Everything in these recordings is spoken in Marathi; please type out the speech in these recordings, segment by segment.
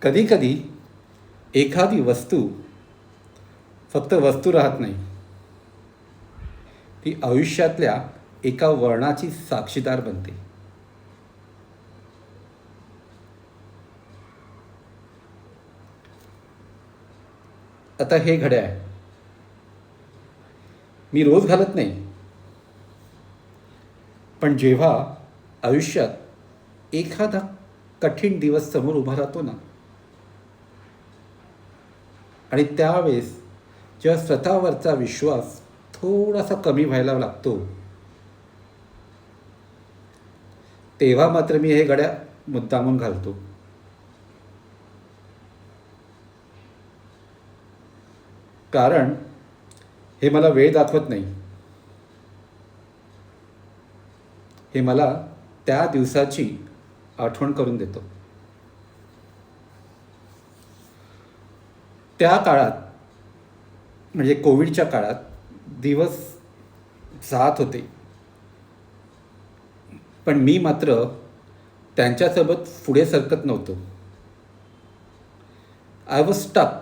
कधीकधी एखादी वस्तू फक्त वस्तू राहत नाही, ती आयुष्यातल्या एका वळणाची साक्षीदार बनते. आता हे घड्याळ मी रोज घालत नाही, पण जेव्हा आयुष्यात एखादा कठीण दिवस समोर उभा राहतो ना, आणि त्यावेळेस जेव्हा स्वतःवरचा विश्वास थोडासा कमी व्हायला लागतो, तेव्हा मात्र मी हे घड्याळ मुद्दामून घालतो. कारण हे मला वेळ दाखवत नाही, हे मला त्या दिवसाची आठवण करून देतो. त्या काळात म्हणजे कोविडच्या काळात दिवस जात होते, पण मी मात्र त्यांच्यासोबत पुढे सरकत नव्हतो. I was stuck.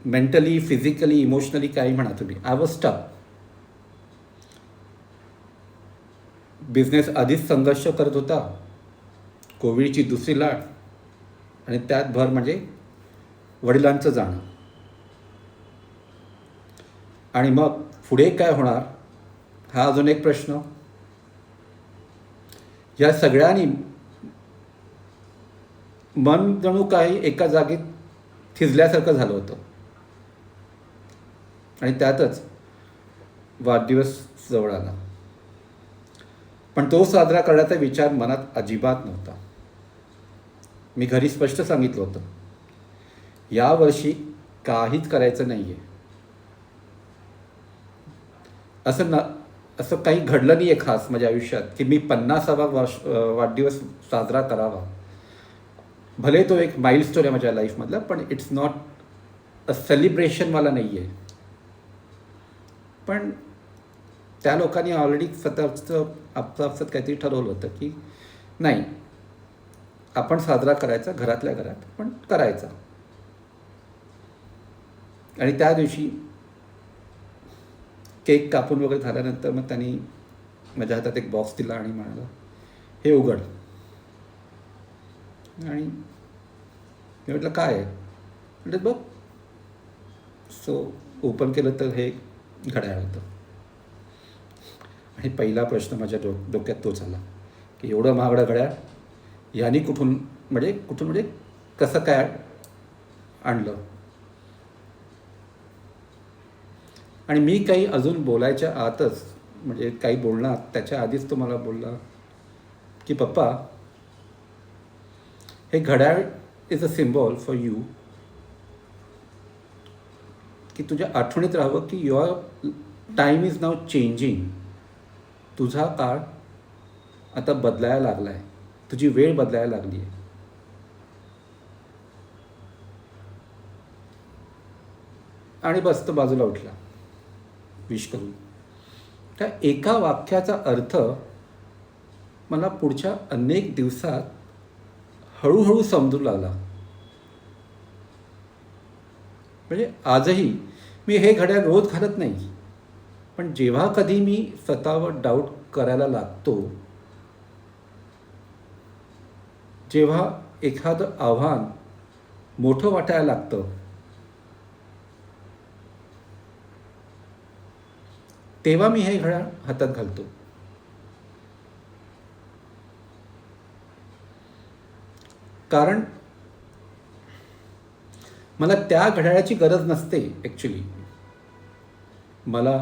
Mentally, physically, emotionally, काही म्हणा तुम्ही, आय वॉज स्टक. बिझनेस आधीच संघर्ष करत होता, कोविडची दुसरी लाट, आणि त्यात भर म्हणजे वडिलांचं जाणं. आणि मग पुढे काय होणार हा अजून एक प्रश्न. या सगळ्यांनी मन जणू काही एका जागेत थिजल्यासारखं झालं होतं. आणि त्यातच वाढदिवस जवळ आला, पण तो साजरा करण्याचा विचार मनात अजिबात नव्हता. मी घरी स्पष्ट सांगितलं होतं, यावर्षी काहीच करायचं नाही आहे. असं काही घडलं नाही आहे खास माझ्या आयुष्यात की मी 50वा वाढदिवस साजरा करावा. भले तो एक माइलस्टोन आहे माझ्या लाईफमधला, पण इट्स नॉट अ सेलिब्रेशनवाला नाही आहे. पण त्या लोकांनी ऑलरेडी स्वतःचं आपसात काहीतरी ठरवलं होतं की नाही, आपण साजरा करायचा घरातल्या घरात, पण करायचा. आणि त्या दिवशी केक कापून वगैरे झाल्यानंतर मग त्यांनी माझ्या हातात एक बॉक्स दिला आणि म्हणाला, हे उघड. आणि मी म्हटलं काय आहे, म्हटलं बघ. सो ओपन केलं तर हे घड्याळ होतं. आणि पहिला प्रश्न माझ्या डोक्यात तोच आला की एवढं महागडं घड्याळ यांनी कुठून म्हणजे कसं काय आणलं. आणि मी काही अजून बोलायच्या आतच, म्हणजे काही बोलणार त्याच्या आधीच तो मला बोलला की पप्पा, हे घड्याळ is a symbol for you, की तुझ्या आठवणीत राहावं की your time is now changing. तुझा काळ आता बदलायला लागला आहे, तुझी वेळ बदलायला लागली आहे. आणि बस तो बाजूला उठला विश करून. त्या एका वाक्याचा अर्थ मला पुढच्या अनेक दिवसात हळूहळू समजू लागला. म्हणजे आजही मी हे घड्याळ रोज घालत नाही, पण जेव्हा कधी मी स्वतःवर डाऊट करायला लागतो, जेव्हा एखादं आव्हान मोठं वाटायला लागतं, तेव्हा मी हे घड्याळ हातात घालतो. कारण मला त्या घड्याळाची गरज नसते ॲक्च्युली. मला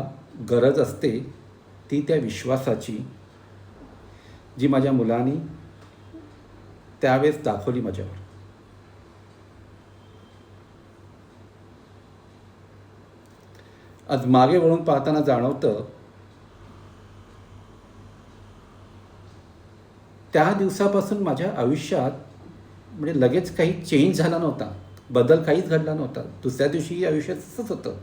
गरज असते ती त्या विश्वासाची, जी माझ्या मुलांनी त्यावेळेस दाखवली माझ्यावर. आज मागे वळून पाहताना जाणवतं, त्या दिवसापासून माझ्या आयुष्यात म्हणजे लगेच काही चेंज झाला नव्हता, बदल काहीच घडला नव्हता. दुसऱ्या दिवशी आयुष्यात तसंच होतं,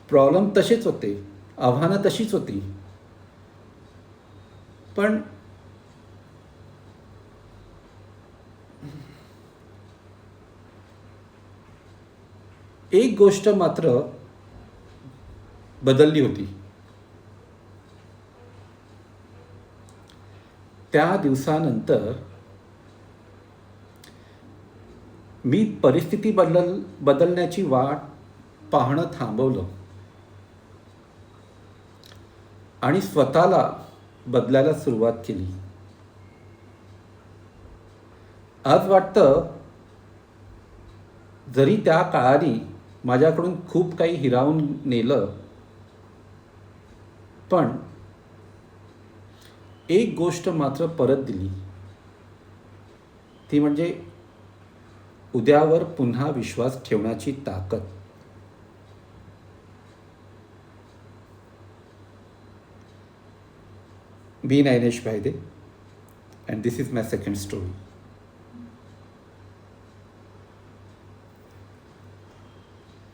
प्रॉब्लेम तसेच होते, आव्हानं तशीच होती. पण एक गोष्ट मात्र बदलली होती. त्या दिवसानंतर मी परिस्थिती बदलण्याची वाट पाहणं थांबवलं आणि स्वतःला बदलायला सुरुवात केली. आज वाटतं, जरी त्या काळाने माझ्याकडून खूप काही हिरावून नेलं, पण एक गोष्ट मात्र परत दिली, ती म्हणजे उद्यावर पुन्हा विश्वास ठेवण्याची ताकद. मी Nainesh भायदे, and this is my second story.